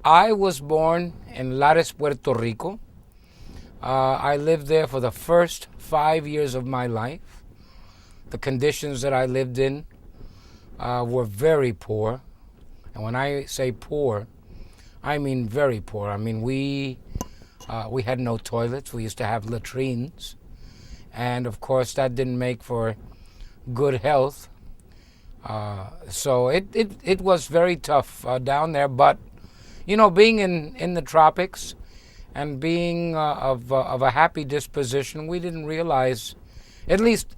I was born in Lares, Puerto Rico. I lived there for the first 5 years of my life. The conditions that I lived in were very poor. And when I say poor, I mean very poor. I mean, we had no toilets. We used to have latrines. And of course, that didn't make for good health. So it was very tough down there. But, being in the tropics and being of a happy disposition, we didn't realize, at least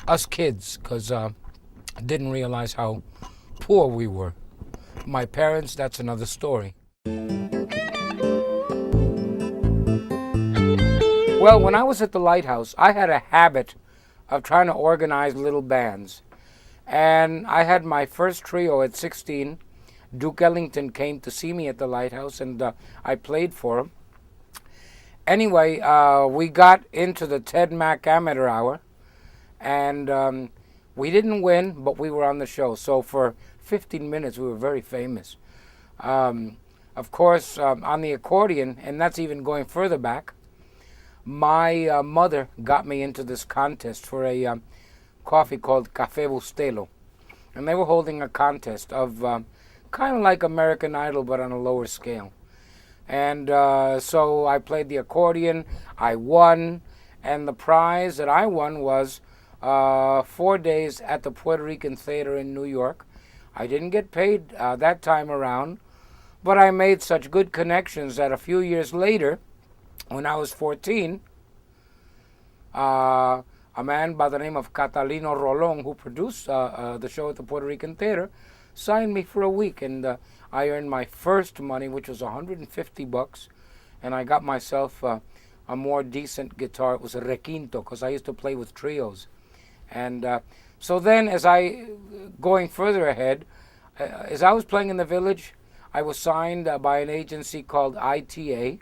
us kids, because didn't realize how poor we were. My parents, that's another story. Well, when I was at the Lighthouse, I had a habit of trying to organize little bands. And I had my first trio at 16. Duke Ellington came to see me at the Lighthouse, and I played for him. Anyway, we got into the Ted Mack Amateur Hour, and we didn't win, but we were on the show. So for 15 minutes, we were very famous. Of course, on the accordion, and that's even going further back, my mother got me into this contest for a coffee called Café Bustelo. And they were holding a contest of kind of like American Idol, but on a lower scale. And so I played the accordion, I won, and the prize that I won was 4 days at the Puerto Rican Theater in New York. I didn't get paid that time around, but I made such good connections that a few years later, when I was 14, a man by the name of Catalino Rolón, who produced the show at the Puerto Rican Theater, signed me for a week, and I earned my first money, which was $150, and I got myself a more decent guitar. It was a requinto, because I used to play with trios. And so then, going further ahead, as I was playing in the Village, I was signed by an agency called ITA,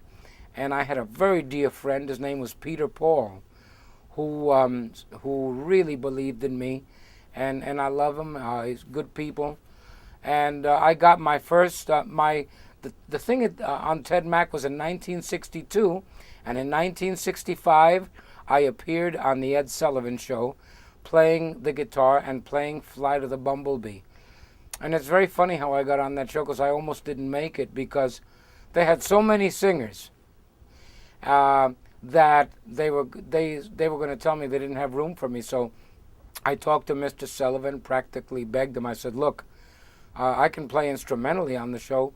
and I had a very dear friend. His name was Peter Paul, who really believed in me, and I love him. He's good people, and I got my first the thing on Ted Mack was in 1962, and in 1965 I appeared on the Ed Sullivan Show, playing the guitar and playing "Flight of the Bumblebee." And it's very funny how I got on that show, because I almost didn't make it, because they had so many singers that they were going to tell me they didn't have room for me. So I talked to Mr. Sullivan, practically begged him. I said, "Look, I can play instrumentally on the show."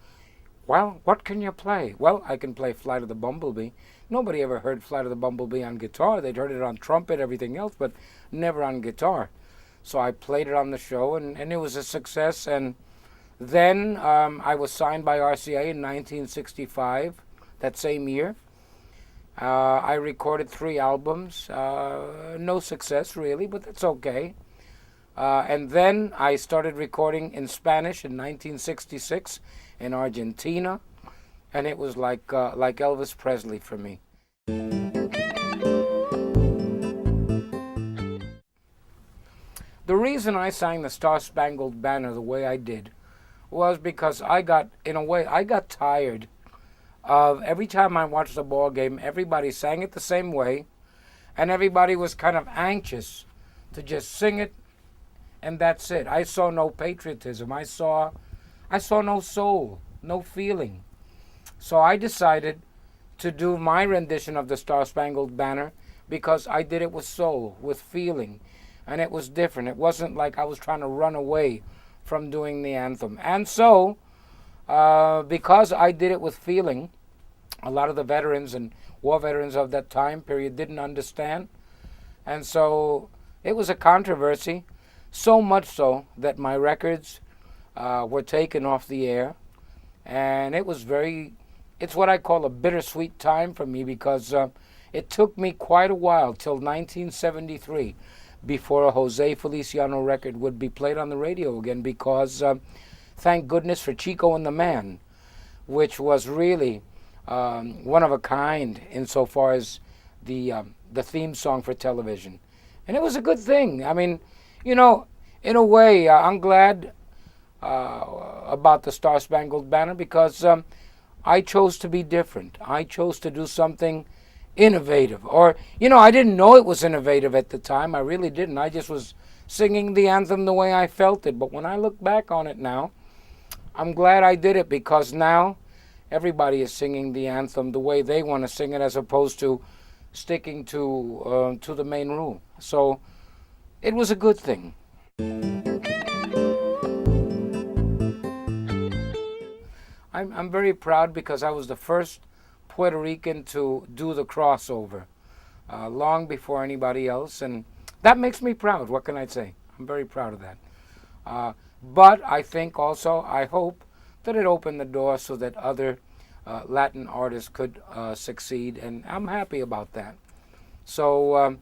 "Well, what can you play?" "Well, I can play Flight of the Bumblebee." Nobody ever heard Flight of the Bumblebee on guitar. They'd heard it on trumpet, everything else, but never on guitar. So I played it on the show, and it was a success. And then I was signed by RCA in 1965, that same year. I recorded 3 albums. No success, really, but that's okay. And then I started recording in Spanish in 1966 in Argentina, and it was like Elvis Presley for me. The reason I sang the Star-Spangled Banner the way I did was because I got tired of every time I watched a ball game, everybody sang it the same way, and everybody was kind of anxious to just sing it, and that's it. I saw no patriotism. I saw no soul, no feeling. So I decided to do my rendition of the Star-Spangled Banner, because I did it with soul, with feeling, and it was different. It wasn't like I was trying to run away from doing the anthem. And so, because I did it with feeling, a lot of the veterans and war veterans of that time period didn't understand. And so it was a controversy, so much so that my records were taken off the air. And it's what I call a bittersweet time for me, because it took me quite a while, till 1973, before a Jose Feliciano record would be played on the radio again, because thank goodness for Chico and the Man, which was really one of a kind insofar as the theme song for television. And it was a good thing. I mean, in a way, I'm glad about the Star-Spangled Banner, because I chose to be different. I chose to do something innovative. Or, I didn't know it was innovative at the time. I really didn't. I just was singing the anthem the way I felt it. But when I look back on it now, I'm glad I did it, because now everybody is singing the anthem the way they want to sing it, as opposed to sticking to the main rule. So it was a good thing. I'm very proud because I was the first Puerto Rican to do the crossover, long before anybody else, and that makes me proud. What can I say? I'm very proud of that. But I think also, I hope that it opened the door so that other Latin artists could succeed, and I'm happy about that. So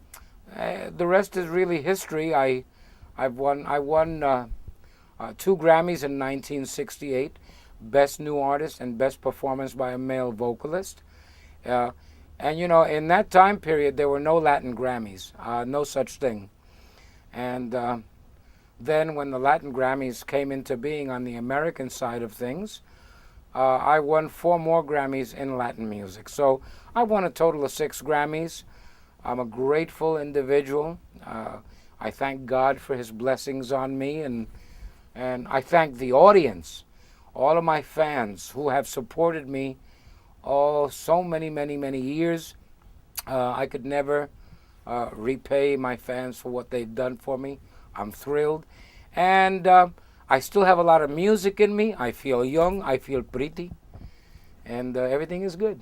the rest is really history. I won 2 Grammys in 1968, Best New Artist and Best Performance by a Male Vocalist. And in that time period, there were no Latin Grammys, no such thing. And then when the Latin Grammys came into being on the American side of things, I won 4 more Grammys in Latin music. So I won a total of 6 Grammys. I'm a grateful individual. I thank God for his blessings on me, and I thank the audience, all of my fans who have supported me so many, many, many years. I could never repay my fans for what they've done for me. I'm thrilled. And I still have a lot of music in me. I feel young. I feel pretty. And everything is good.